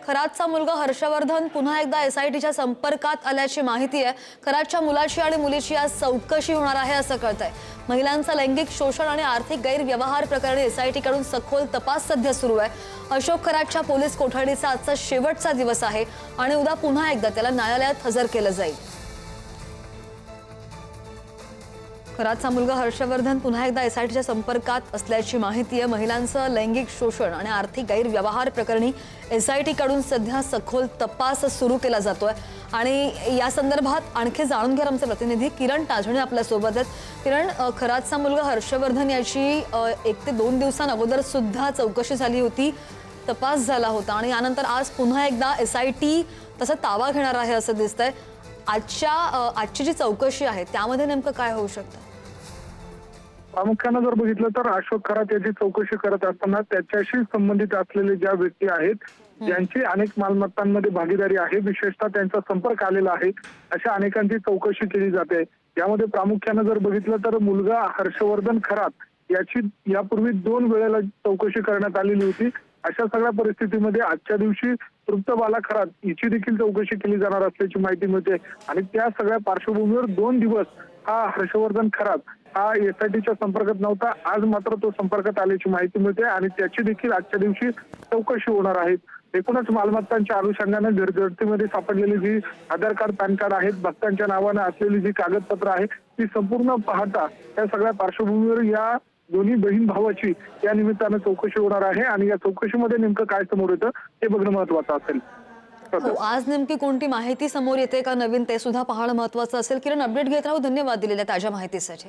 खरातचा मुलगा हर्षवर्धन पुन्हा एकदा एसआयटीच्या संपर्कात आल्याची माहिती आहे। खरातच्या मुलाची आणि मुलीची आज चौकशी होणार आहे असं कळतंय। महिलांचा लैंगिक शोषण आणि आर्थिक गैरव्यवहार प्रकरणी एसआयटीकडून सखोल तपास सध्या सुरू आहे। अशोक खरातच्या पोलीस कोठडीचा आजचा शेवटचा दिवस आहे आणि उद्या पुन्हा एकदा त्याला न्यायालयात हजर केलं जाईल। खरातचा मुलगा हर्षवर्धन पुन्हा एकदा एसआयटीच्या संपर्कात असल्याची माहिती आहे। महिलांचं लैंगिक शोषण आणि आर्थिक गैरव्यवहार प्रकरणी एसआयटीकडून सध्या सखोल तपास सुरू केला जातोय आणि या संदर्भात आणखी जाणून घेणार आमचे प्रतिनिधी किरण ताजणे आपल्या सोबत आहेत। किरण, खरातचा मुलगा हर्षवर्धन याची 1 ते 2 दिवसांअगोदर सुद्धा चौकशी झाली होती, तपास झाला होता आणि यानंतर आज पुन्हा एकदा एसआयटी तसा ताबा घेणार आहे असं दिसतंय। आजची जी चौकशी आहे त्यामध्ये नेमकं काय होऊ शकतं? प्रामुख्याने जर बघितलं तर अशोक खरात याची चौकशी करत असताना त्याच्याशी संबंधित असलेले ज्या व्यक्ती आहेत, ज्यांची अनेक मालमत्तांमध्ये भागीदारी आहे, विशेषतः त्यांचा संपर्क आलेला आहे, अशा अनेकांची चौकशी केली जाते। यामध्ये प्रामुख्याने जर बघितलं तर मुलगा हर्षवर्धन खरात याची यापूर्वी 2 वेळेला चौकशी करण्यात आलेली होती। अशा सगळ्या परिस्थितीमध्ये आजच्या दिवशी तृप्त बाला खरात हिची देखील चौकशी केली जाणार असल्याची माहिती मिळते आणि त्या सगळ्या पार्श्वभूमीवर 2 दिवस हा हर्षवर्धन खरात हा एसआयटीच्या संपर्कात नव्हता। आज मात्र तो संपर्कात आल्याची माहिती मिळते आणि त्याची देखील आजच्या दिवशी चौकशी होणार आहे। एकूणच मालमत्तांच्या अनुषंगाने झडतीमध्ये सापडलेली जी आधार कार्ड, पॅन कार्ड आहेत, भक्तांच्या नावाने असलेली जी कागदपत्र आहे ती संपूर्ण पाहता या सगळ्या पार्श्वभूमीवर या दोन्ही बहीण भावाची या निमित्ताने चौकशी होणार आहे आणि या चौकशीमध्ये नेमकं काय समोर येतं हे बघणं महत्त्वाचं असेल। आज नेमकी कोणती माहिती समोर येते का नवीन ते सुद्धा पाहणं महत्त्वाचं असेल। किरण, अपडेट घेत राहू, धन्यवाद दिलेल्या ताज्या माहितीसाठी।